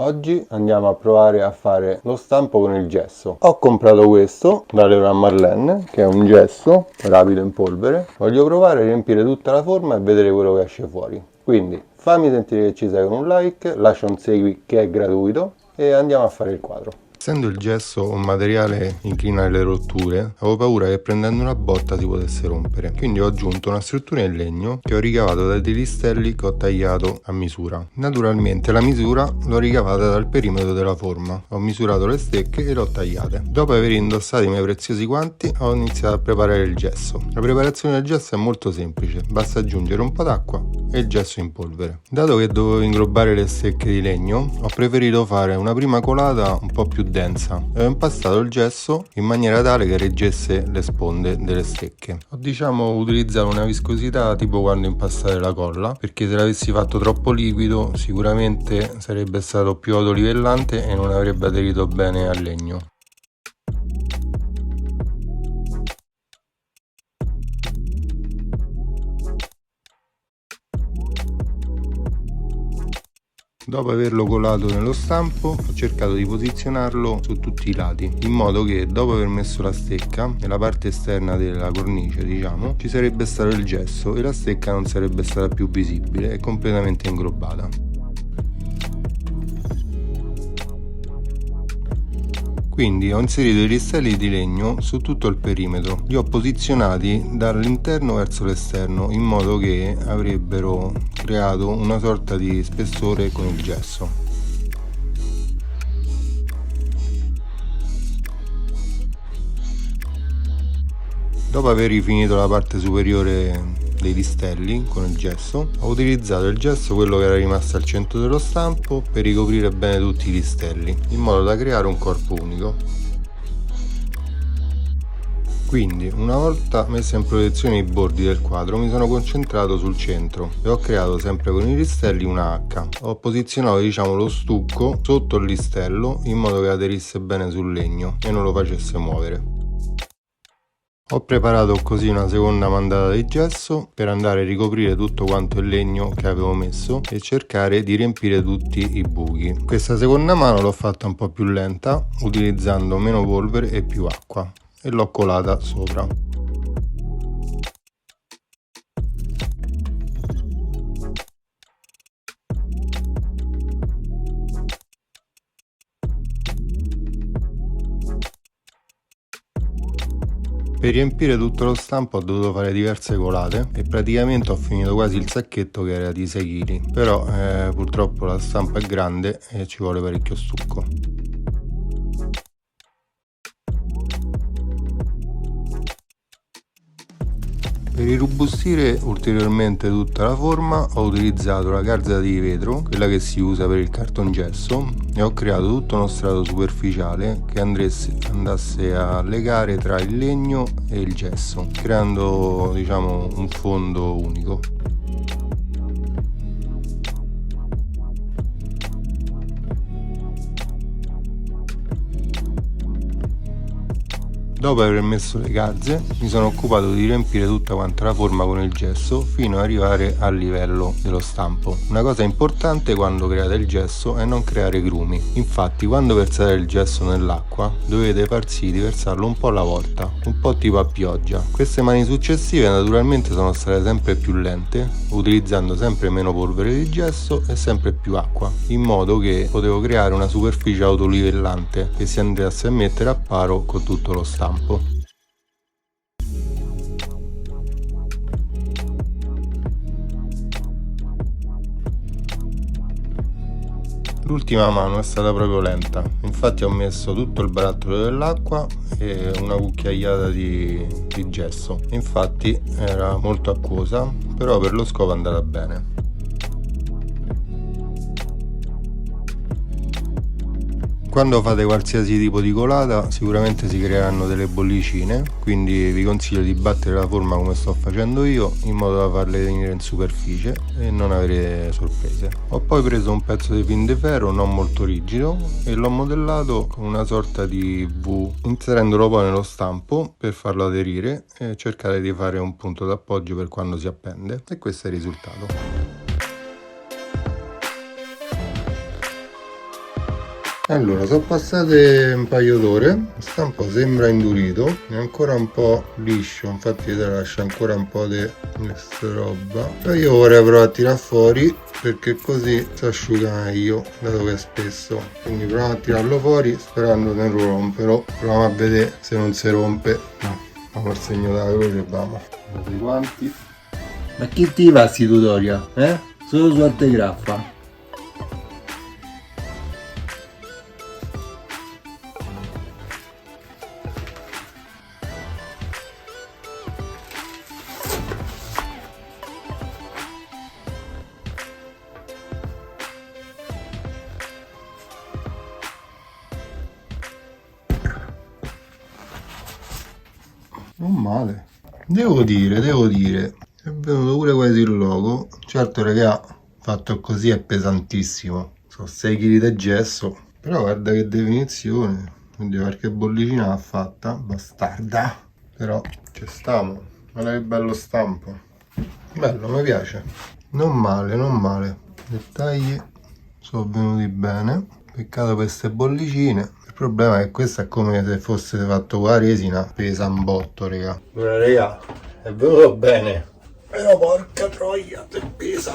Oggi andiamo a provare a fare lo stampo con il gesso. Ho comprato questo da Leroy Merlin, che è un gesso rapido in polvere. Voglio provare a riempire tutta la forma e vedere quello che esce fuori. Quindi fammi sentire che ci sei con un like, lascia un segui che è gratuito e andiamo a fare il quadro. Essendo il gesso un materiale incline alle rotture, avevo paura che prendendo una botta si potesse rompere. Quindi ho aggiunto una struttura in legno che ho ricavato da dei listelli che ho tagliato a misura. Naturalmente la misura l'ho ricavata dal perimetro della forma. Ho misurato le stecche e le ho tagliate. Dopo aver indossato i miei preziosi guanti, ho iniziato a preparare il gesso. La preparazione del gesso è molto semplice, basta aggiungere un po' d'acqua e il gesso in polvere. Dato che dovevo inglobare le stecche di legno, ho preferito fare una prima colata un po' più densa e ho impastato il gesso in maniera tale che reggesse le sponde delle stecche. Ho utilizzato una viscosità tipo quando impastare la colla, perché se l'avessi fatto troppo liquido sicuramente sarebbe stato più autolivellante e non avrebbe aderito bene al legno. Dopo averlo colato nello stampo, ho cercato di posizionarlo su tutti i lati, in modo che dopo aver messo la stecca, nella parte esterna della cornice, ci sarebbe stato il gesso e la stecca non sarebbe stata più visibile e completamente inglobata. Quindi ho inserito i listelli di legno su tutto il perimetro, li ho posizionati dall'interno verso l'esterno in modo che avrebbero creato una sorta di spessore con il gesso. Dopo aver rifinito la parte superiore dei listelli con il gesso, ho utilizzato il gesso, quello che era rimasto al centro dello stampo, per ricoprire bene tutti i listelli, in modo da creare un corpo unico. Quindi, una volta messa in protezione i bordi del quadro, mi sono concentrato sul centro e ho creato sempre con i listelli una H. Ho posizionato lo stucco sotto il listello in modo che aderisse bene sul legno e non lo facesse muovere. Ho preparato così una seconda mandata di gesso per andare a ricoprire tutto quanto il legno che avevo messo e cercare di riempire tutti i buchi. Questa seconda mano l'ho fatta un po' più lenta, utilizzando meno polvere e più acqua, e l'ho colata sopra. Per riempire tutto lo stampo ho dovuto fare diverse colate e praticamente ho finito quasi il sacchetto, che era di 6 kg, però purtroppo la stampa è grande e ci vuole parecchio stucco. Per irrobustire ulteriormente tutta la forma ho utilizzato la garza di vetro, quella che si usa per il cartongesso, e ho creato tutto uno strato superficiale che andasse a legare tra il legno e il gesso, creando un fondo unico. Dopo aver messo le garze, mi sono occupato di riempire tutta quanta la forma con il gesso fino ad arrivare al livello dello stampo. Una cosa importante quando create il gesso è non creare grumi. Infatti, quando versate il gesso nell'acqua, dovete far sì di versarlo un po' alla volta, un po' tipo a pioggia. Queste mani successive naturalmente sono state sempre più lente, utilizzando sempre meno polvere di gesso e sempre più acqua, in modo che potevo creare una superficie autolivellante che si andasse a mettere a paro con tutto lo stampo. L'ultima mano è stata proprio lenta, infatti ho messo tutto il barattolo dell'acqua e una cucchiaiata di gesso. Infatti era molto acquosa, però per lo scopo è andata bene. Quando fate qualsiasi tipo di colata sicuramente si creeranno delle bollicine, quindi vi consiglio di battere la forma come sto facendo io, in modo da farle venire in superficie e non avere sorprese. Ho poi preso un pezzo di fin di ferro non molto rigido e l'ho modellato con una sorta di V, inserendolo poi nello stampo per farlo aderire e cercare di fare un punto d'appoggio per quando si appende, e questo è il risultato. Allora, sono passate un paio d'ore, lo stampo sembra indurito, è ancora un po' liscio, infatti lascia ancora un po' di questa roba. Però io vorrei provare a tirare fuori perché così si asciuga meglio, dato che è spesso. Quindi proviamo a tirarlo fuori sperando di non romperlo. Proviamo a vedere se non si rompe. No, facciamo il segno della croce e vamo. Guardate i guanti. Ma chi ti fa sti tutorial? Solo su arte graffa. Non male. Devo dire, è venuto pure quasi il logo. Certo, raga, fatto così è pesantissimo. Sono 6 kg di gesso. Però guarda che definizione. Oddio, qualche bollicina l'ha fatta. Bastarda. Però ci stiamo. Guarda che bello stampo. Bello, mi piace. Non male, non male. I dettagli sono venuti bene. Peccato per queste bollicine. Il problema è che questo è come se fosse fatto con la resina, pesa un botto, raga. Allora, raga, è venuto bene. Però porca troia, se pesa.